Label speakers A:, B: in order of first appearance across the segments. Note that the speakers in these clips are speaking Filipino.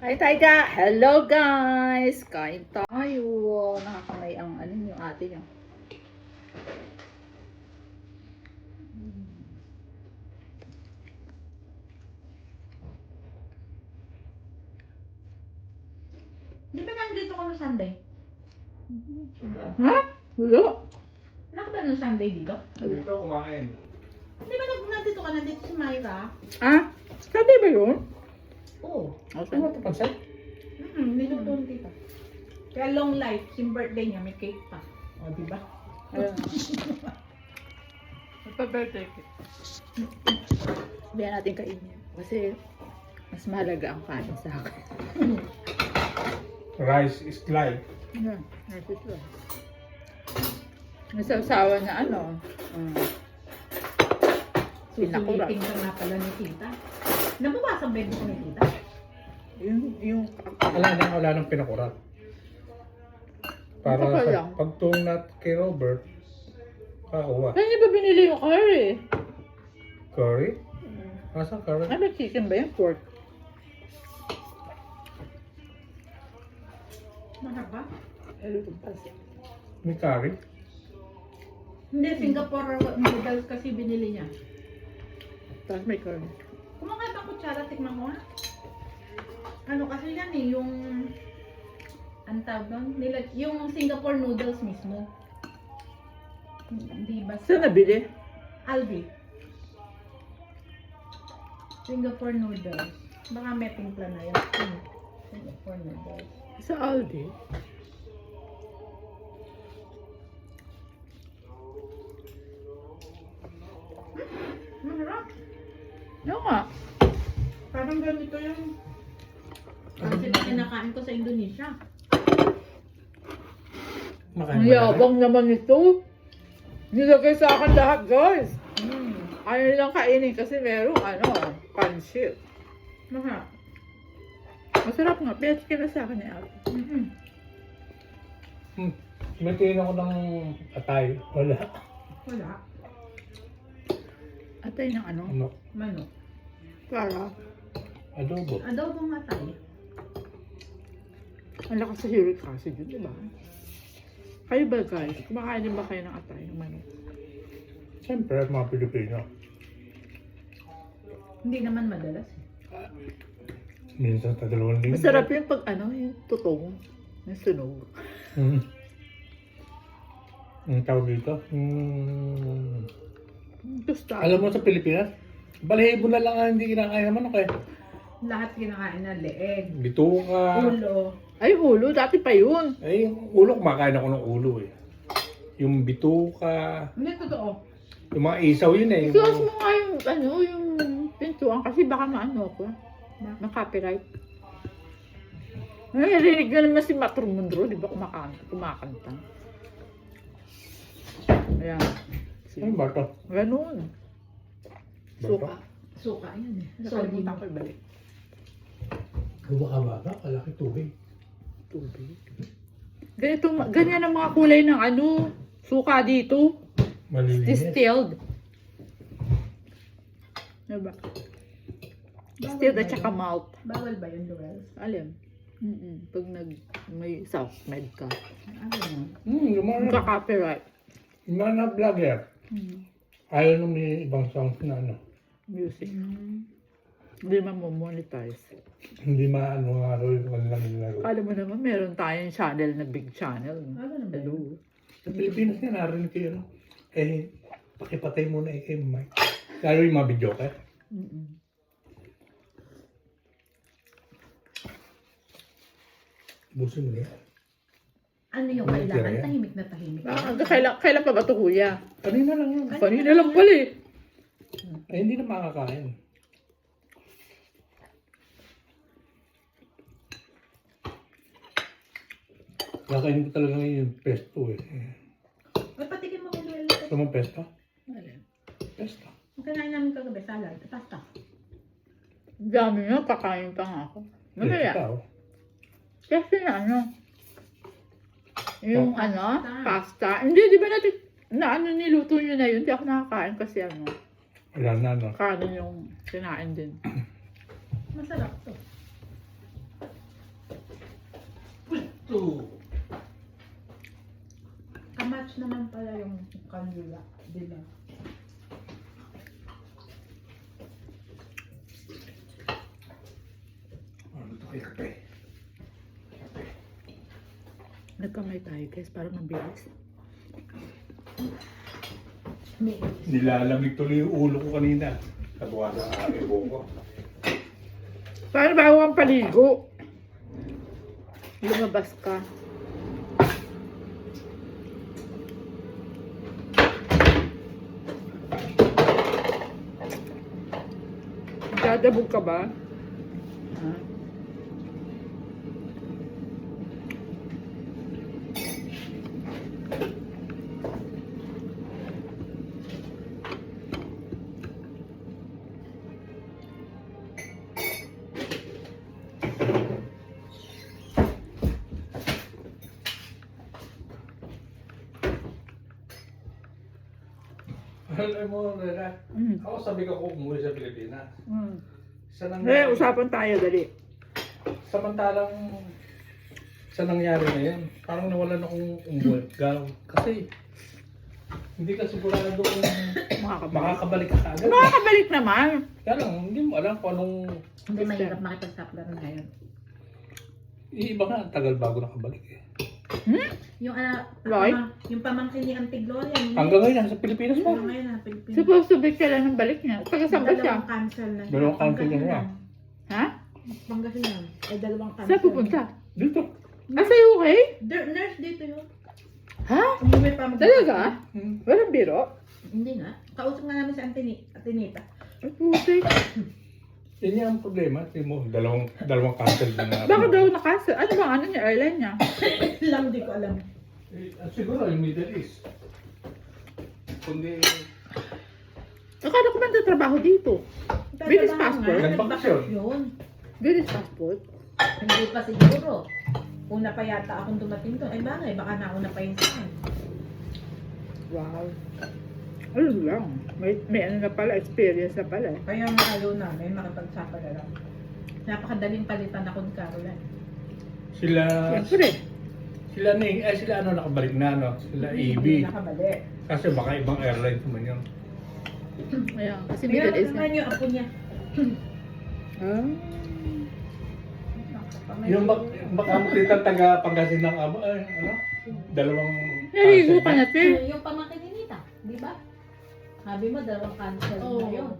A: Hi, Taiga! Hello, guys! Kain tayo. Nakakamay ang ano yung ate niyo.
B: Di ba nandito ka no Sunday?
A: Ha? Wala?
B: Wala ka ba no Sunday dito?
C: Dito kumain.
B: Di ba nandito ka? Nandito si Myra?
A: Ah? Sabi ba yun?
B: Oo.
C: Ano ito pansin?
B: Niluto ni tita. Kaya long life, yung birthday niya, may cake pa. O, di ba?
A: Ayun. Magpa-birthday ko. Sabihan natin kainin. Kasi mas mahalaga ang kain sa akin.
C: Rice is life.
A: Yan. Nasa ito. May sausawa na ano. Pinakurat.
B: Susulitin ka nga pala ni tita. Nabawasan ba yung ni tita?
A: Yung
C: Wala nang pinakurat. Para
A: Baka
C: sa
A: lang.
C: pagtunat kay Robert, kauwa.
A: Saan niyo ba binili yung curry?
C: Curry? Nasa curry?
A: Ano, chicken ba yung pork?
B: Mahal ba?
A: Hello, pansit.
C: May curry?
B: Hindi, Singapore noodles kasi binili niya.
A: Tapos may curry.
B: Kumakain pa kutsara, tikman mo nga. Ano kasi yan eh, yung... Ang tawag doon? Yung Singapore noodles mismo. Hindi ba?
A: Saan nabili?
B: Aldi. Singapore noodles. Baka may timpla na yun. Singapore noodles.
A: Sa Aldi.
B: Masarap.
A: Oo nga.
B: Parang ganito yung... Kasi na kinakain ko sa Indonesia.
C: Makain
A: Ang
C: ba na?
A: yabang naman ito. Nilagay sa akin lahat, guys. Ayaw nilang kainin kasi merong ano, pansit.
B: Masarap.
A: Masarap nga. Piyat ka na sa akin ni ate.
C: May tingin ako ng atay. Wala.
B: Wala.
A: Atay ng ano?
C: Ano?
B: Manok.
A: Para.
C: Adobo.
B: Adobong atay.
A: Ang lakas sa uric acid yun, diba? Kayo ba, guys? Kumakain din ba kayo ng atay ng manok?
C: Siyempre, mga Pilipino.
B: Hindi naman madalas.
C: Minsan tagalawang linggo.
A: Masarap yung pag ano, yung tutong. Yung sunog.
C: Mm. Ang tawag dito?
A: Gusto.
C: Alam mo sa Pilipinas, balahibo na lang ang hindi kinakain ng manok eh.
B: Lahat kinakain na leeg,
C: Bituka.
B: ulo.
A: Ay, ulo. Dati pa yun.
C: Ay, yung ulo, kumakain ako ng ulo eh. Yung bituka.
B: Hindi totoo.
C: Yung mga isaw yun eh.
A: Close mo nga yung, ano, yung pintuan kasi baka maano ako. Ma-copyright. Narinig ko naman si Matrumundro, di ba kumakanta? Ayan.
C: Ano ba ito?
A: Ganun. Suka.
B: Suka yan eh.
A: Nakalimutan ko ibalik.
C: Lumaka-baka, kalaki tubig.
A: Tubig. Ganito, ganyan ang mga kulay ng ano, suka dito.
C: Malilinis.
A: Distilled. Diba? Distilled at saka malt.
B: Bawal ba yun, Luel?
A: Alam. Pag may self-med ka.
B: Ano yun?
C: Yung mga,
A: Magka-copyright.
C: yung mga vlogger. Ayaw nung may ibang songs na ano.
A: Music. Hindi monetize.
C: Hindi maano nga raw yung kanilang ginagawa.
A: Kala mo naman meron tayong channel na big channel.
B: Ano naman?
A: Hello.
C: Sa Pilipinas nga narinig ko yun. Eh, pakipatay muna eh kay Mike. Lalo yung mga video ka. Busin mo yan.
B: Ano yung
C: Ano
B: kailangan?
C: tira yan?
B: Tahimik na tahimik.
A: Kailan pa ba ito, kuya?
C: Kanina lang yun.
A: Kanina lang pala eh.
C: Eh, hindi na makakain. Kakain ko talaga ngayon yung pesto eh.
B: Ay, patikin mo kay Luel.
C: Gusto mo pesto? Pesto.
B: Ang kinain namin kagabi, salad, pasta.
A: Dami nga, kakain pa nga ako. Masaya.
C: Pesto.
A: Kasi na ano, yung
C: Pasta.
A: ano, pasta. Hindi, di ba natin, na ano niluto nyo na yun? Hindi ako nakakain kasi ano,
C: Wala na, no?
A: kanin yung kinain din.
B: Masarap to.
C: 2.
B: Kamatch naman pala yung kanila. Diba?
C: Ano ito kay kape? Kape.
A: Nagkamay tayo guys, para mabilis.
B: May
C: Nilalamig tuloy yung ulo ko kanina. Kabuha sa aking buko.
A: Paano bago kang paligo? Lumabas ka. Dadabog ka ba? Ha?
C: Alam mo, Rera,
A: Mm.
C: ako sabi ko umuwi sa Pilipinas.
A: Mm.
C: Sa
A: Usapan tayo, dali.
C: Samantalang sa nangyari na yan, parang nawalan akong umuwi. Kasi hindi ka sigurado kung makakabalik ka agad.
A: Makakabalik naman.
C: Kaya lang, hindi mo alam kung anong
B: Hindi mahirap makipagsaplaran ngayon.
C: iba nga, ang tagal bago nakabalik eh.
B: Yung,
A: Right?
B: yung pamangkin ni Auntie Gloria.
C: Hanggang ngayon, nasa Pilipinas pa.
B: Hanggang ngayon, Pilipinas.
A: Supposed to be kailan ng balik niya? Taga-saan ba siya?
B: Dalawang cancel na siya.
C: Dalawang cancel na siya.
A: Ha?
B: Pangasinan. Ay, dalawang cancel.
A: Saan pupunta?
C: Dito.
A: Sa UK?
B: Nurse dito yun.
A: Ha?
B: Umuwi pa
A: Talaga? Walang biro?
B: Hindi nga. Kausap nga namin si Antinita.
A: Ay, putik.
C: Yan yung ang problema. Tingnan mo, dalawang cancel na.
A: Bakit daw nakasa? Ano ba ano niya? Airline niya?
B: Lang, di ko alam.
C: Siguro yung Middle East. Kundi
A: Akala ko ba nagtatrabaho dito? British passport?
C: Nagbakasyon.
B: Yun.
A: British passport?
B: Hindi pa siguro. Una pa yata akong dumating doon. Ay bagay, baka nauna pa yun sa akin.
A: Wow. Ano lang. May ano na pala, experience na pala.
B: Kaya nga ayaw namin makipagsapa na lang. Napakadaling palitan ako ni Caroline.
C: Sila
A: Siyempre.
C: sila ano nakabalik na no. Sila
B: Hindi
C: AB.
B: nakabalik.
C: Kasi baka ibang airline naman yun.
A: Ayan. Kasi
B: Meron
A: Middle East na.
B: naman yung apo niya.
A: Ah.
C: Yung baka mo kita taga Pangasinan amo ano? Dalawang
A: Naligo ka na,
B: Eh,
A: Phil.
B: yung pamangkin ni Nita, di ba? Sabi mo, dalawang cancel
D: Oo.
B: na yun.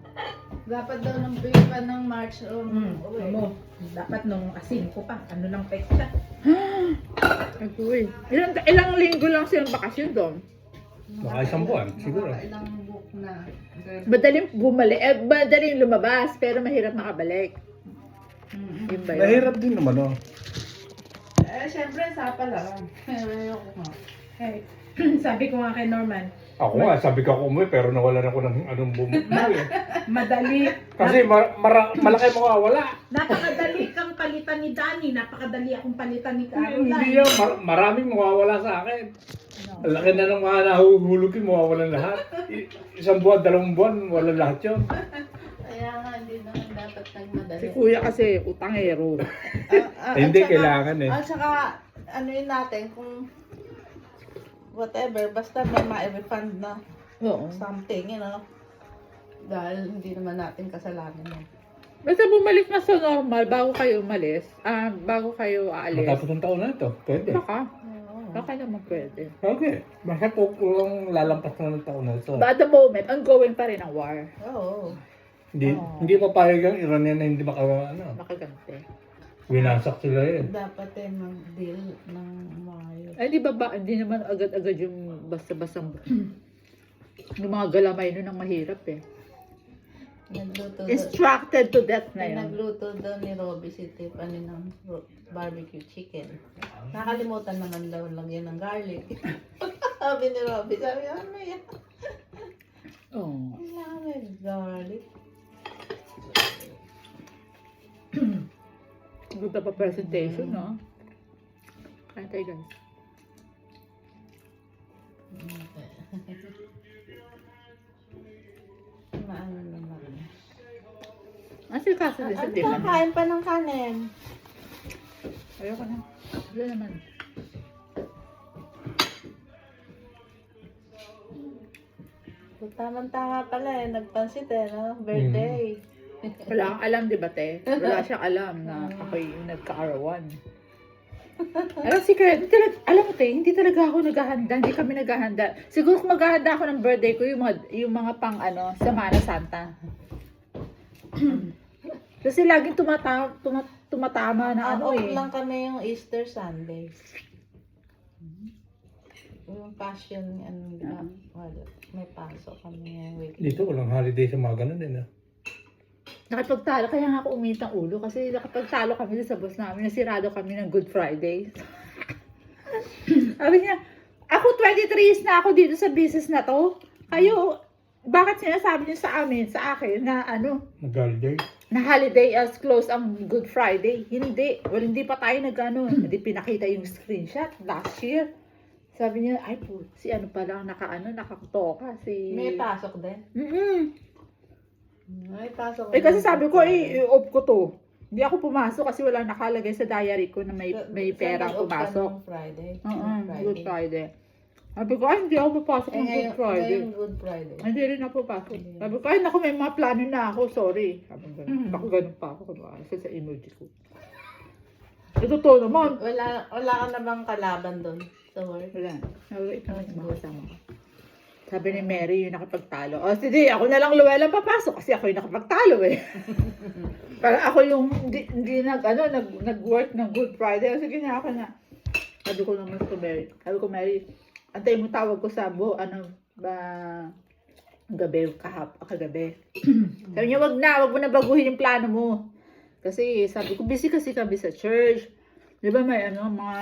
D: Dapat daw ng pa ng March o
B: Ano, dapat nung 5 pa. Ano lang peksa.
A: Agoy. Ilang linggo lang silang bakasyon doon.
C: Baka isang buwan, siguro.
D: Ilang book na.
A: Madaling bumalik. Madaling lumabas, pero mahirap makabalik. Yun ba yun?
C: Mahirap din naman oh.
D: Eh, syempre, sapa lang. Ayoko nga.
B: Eh, sabi ko nga kay Norman,
C: Ako nga, sabi ko ako umuwi pero nawalan ako ng anong bumuwi.
B: madali.
C: Kasi malaki mawawala.
B: Napakadali kang palitan ni Danny. Napakadali akong palitan ni Caroline.
C: Hindi yan, maraming mawawala sa akin. Ang laki na ng mga nahuhulog yung mawawalan lahat. Isang buwan, 2 buwan, wala lahat yun.
D: Kaya nga, hindi naman dapat
A: Si
D: nagmadali.
A: kuya kasi utangero.
C: Hindi, kailangan eh.
D: At saka, ano yun natin, kung whatever, basta may ma-refund na
A: Oo.
D: something, you know. Dahil hindi naman natin kasalanan yun.
A: Basta bumalik na sa normal bago kayo umalis. Bago kayo aalis.
C: Matapos ng taon na ito, pwede.
A: Baka.
D: Oo.
A: Baka naman pwede.
C: Okay. Basta kung lalampas na ng taon na ito.
A: But at the moment, ongoing pa rin ang war.
D: Oo.
C: Hindi papayag ang Iranian na hindi
A: Makaganti.
C: winasak sila yun.
D: Dapat eh mag-deal ng maayos.
A: Ay, di ba hindi naman agad-agad yung basta-bastang yung mga galamay nun ang mahirap eh.
D: Nagluto daw.
A: Instructed to death na yun.
D: Nagluto daw ni Robby si Tiffany ng barbecue chicken. Nakalimutan naman daw lagyan ng garlic. Sabi ni Robby, sabi ano yan?
A: Oo.
D: Kailangan may garlic.
A: Ganda pa presentation, no? Kain tayo, guys.
D: Maano naman.
A: Kasi kaso din sa
D: Ano
A: di
D: pa?
A: man.
D: Kain pa ng kanin.
A: Ayoko na. Wala naman.
D: Tama-tama pala eh. Nagpansit eh, no? Birthday.
A: Wala kang alam, di ba, te? Wala siyang alam na ako yung nagka-arawan. Alam, alam mo, te, hindi talaga ako naghahanda. Hindi kami naghahanda. Siguro kung maghahanda ako ng birthday ko, yung mga pang, Semana Santa. Kasi laging tumatama na
D: Off
A: eh.
D: lang kami yung Easter Sunday. Yung passion, wala. May pasok kami yung week.
C: Dito walang holiday sa mga ganun eh.
A: Nakipagtalo, kaya nga ako uminit ng ulo kasi nakipagtalo kami sa boss namin, nasirado kami ng Good Friday. Sabi niya, ako 23 years na ako dito sa business na to. Kayo, bakit sinasabi niyo sa amin, sa akin, na
C: Nag-holiday.
A: na holiday as close ang Good Friday? Hindi. Well, hindi pa tayo hindi pinakita yung screenshot last year. Sabi niya, ay po, si pa lang nakakutoka.
D: May pasok din. May pasok.
A: Kasi sabi ko, i-off ko to. Hindi ako pumasok kasi wala nakalagay sa diary ko na may perang pumasok.
D: Friday.
A: Good Friday. Sabi ko, ay, hindi ako papasok ng Good Friday.
D: Ngayon Good Friday.
A: Hindi rin ako papasok. Sabi ko, ay, naku, may mga plano na ako, sorry. Sabi ko, baka ganun pa ako. Kasi sa emoji ko. Ito to naman.
D: Wala ka na bang kalaban doon sa work?
A: Wala. Ito yung mga kasama ko. Sabi ni Mary, yung nakapagtalo. O, sige, ako na lang Luella papasok kasi ako yung nakapagtalo eh. Parang ako yung hindi nag-work ng Good Friday. O, sige na, ako na. Sabi ko naman sa Mary. Sabi ko, Mary, antay mo tawag ko sa kagabi. Sabi niya, wag mo na baguhin yung plano mo. Kasi sabi ko, busy kasi kami sa church. Di ba may mga...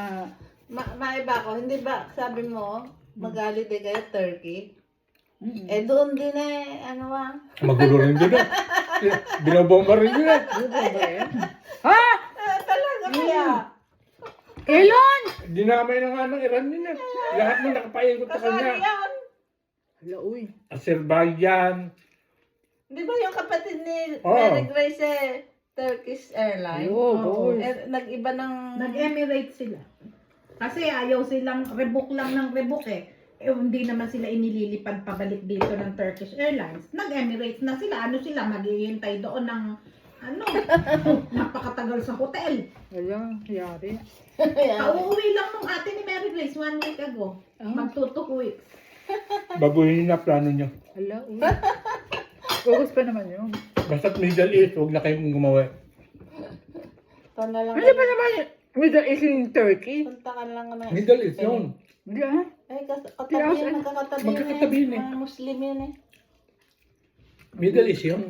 D: Maiba ko, hindi ba, sabi mo, mag-holiday kayo, Turkey? Eh, doon din
C: Magulo rin din eh. Binobomba rin din eh.
A: Ha?
D: Talaga kaya?
A: Kailan?
C: Dinamay na nga ng Iran din eh. Lahat mo nakapaikot sa
D: Kasali
C: kanya.
D: yan.
A: Hala, uy.
C: Azerbaijan.
D: Di ba yung kapatid ni
C: Oo.
D: Mary Grace Turkish Airlines?
A: Oo, boy.
D: Nag-iba ng...
B: Nag-Emirates sila. Kasi ayaw silang rebook lang ng rebook eh. Hindi naman sila inililipad pabalik dito ng Turkish Airlines. Nag-Emirates na sila. Ano sila? Maghihintay doon ng napakatagal sa hotel.
A: Hala, yari.
B: Pauwi lang nung ate ni Mary Grace 1 week ago. Mag-2 weeks.
C: Baguhin na plano nyo.
A: Hala, uy. August pa naman yun.
C: Basta't Middle East, huwag na kayong gumawa.
D: Paano lang
A: Ano ba naman yun? Middle East in Turkey?
D: punta ka lang ng
C: Middle East yun.
A: Hindi ah.
D: Eh, katabi yan,
C: Magkakatabi yun eh.
D: Mga Muslim yan eh.
C: Middle East yun.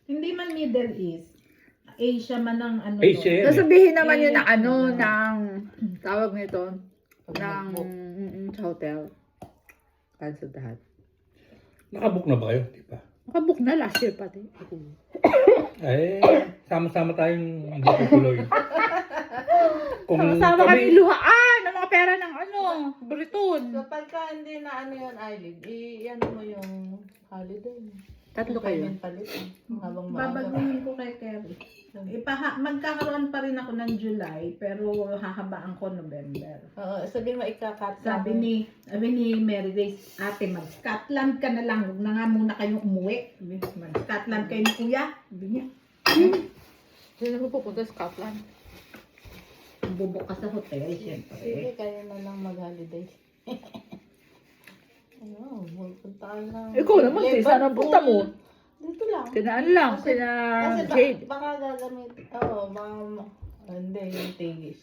B: Hindi man Middle East. Asia man ang
C: Asia yan eh.
A: Sasabihin naman yun ng ng tawag nito, ng sa hotel. Cancel lahat.
C: Nakabook na ba kayo? Di ba?
A: Nakabook na last year pati.
C: Eh, sama-sama tayong hindi tutuloy.
A: Sama kami luhaan ng mga pera ng Briton.
D: So, pagka hindi na yun, Eileen, i-ano mo yung holiday.
A: Tatlo kayo.
D: Payment palit. Habang maaga.
B: Babaguhin ko kay Terry. Magkakaroon pa rin ako ng July, pero hahabaan ko November.
D: Oo, sabihin mo ikakat.
B: Sabi ni Mary Grace, ate, mag-Scotland ka na lang. Huwag na nga muna kayong umuwi. Mag-Scotland kayo ni Kuya. Sabi niya,
A: Saan ako pupunta sa Scotland?
B: bubuk ka sa hotel, siyempre.
D: Sige, kayo na lang mag-holiday. Punta ka lang.
A: Ikaw naman, saan ang punta mo?
D: Dito lang.
A: Kinaan lang, kina
D: Kasi
A: Jade.
D: baka gagamit. Oo, hindi, yung tigis.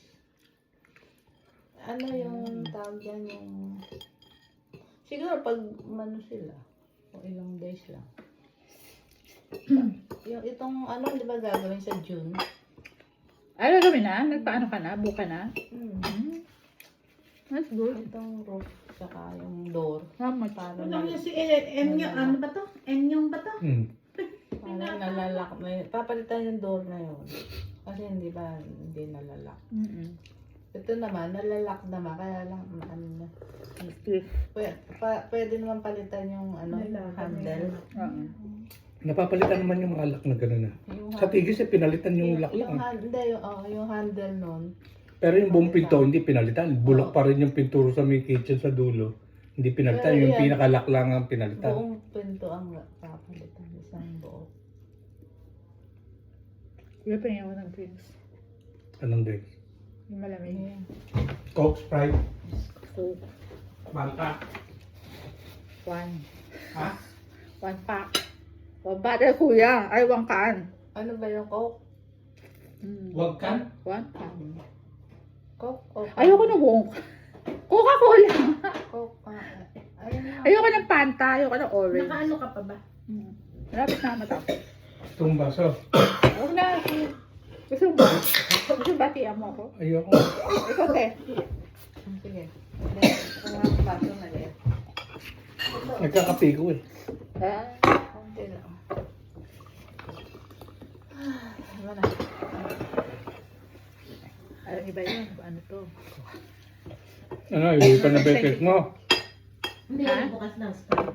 D: Ano yung tawag yan yung... Siguro pag sila, o ilang days lang. Yung itong di ba gagawin sa June?
A: Ay, gagawin na? Nagpaano ka na? Buka na? That's good.
D: Itong roof, saka yung door.
A: Tama.
D: Para
B: Ano yung si Enyo, ano ba to? Enyong ba to?
D: Para nalalak. Papalitan yung door na yun. Kasi hindi nalalak. Ito naman, nalalak naman. Kaya lang, pwede naman palitan yung handle.
C: Napapalitan naman yung mga lock na gano'n na. Sa tigis pinalitan yung lock lang.
D: Yung handle nun.
C: Pero yung buong pinto hindi pinalitan. Bulok pa rin yung pinturo sa may kitchen sa dulo. Hindi pinalitan,
D: Pero
C: yung
D: yan,
C: pinakalock lang ang pinalitan.
D: Buong pinto ang papalitan. Isang buo.
A: Kuya, pahingin ko ng drinks.
C: Anong drinks?
A: Yung malamig.
D: Ayan.
C: Coke, Sprite,
A: Coke.
C: Malta.
A: One.
C: Ha?
A: One pack. One bottle, kuya. Ay, one can.
D: Ano ba yung Coke?
C: Wag kan?
A: One can.
D: Coke? Coke?
A: Ayoko na wonk. Coca-Cola.
D: Coke. Ayun na.
A: Ayoko ng Fanta. Ayoko ng orange.
B: Nakaano ka pa ba?
A: Malapit na matapos.
C: Itong baso.
A: Huwag na. Gusto mo ba? Gusto mo ba tiyan mo ako?
C: Ayoko.
A: Ikaw, te.
D: Sige. Kung ang baso na rin.
C: Nagkakape ko eh.
A: Ah.
D: Konti lang. Ano na?
A: Ay, iba yun. Ano to?
C: Ano, yung pa na beses mo.
B: Hindi
A: Ha?
B: ako bukas ng store.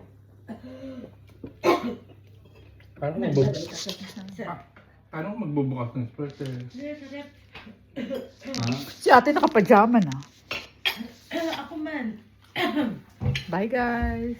C: Paano magbubukas ng Sprite eh? Ha?
A: Si ate nakapajama na.
B: Ako man.
A: Bye, guys.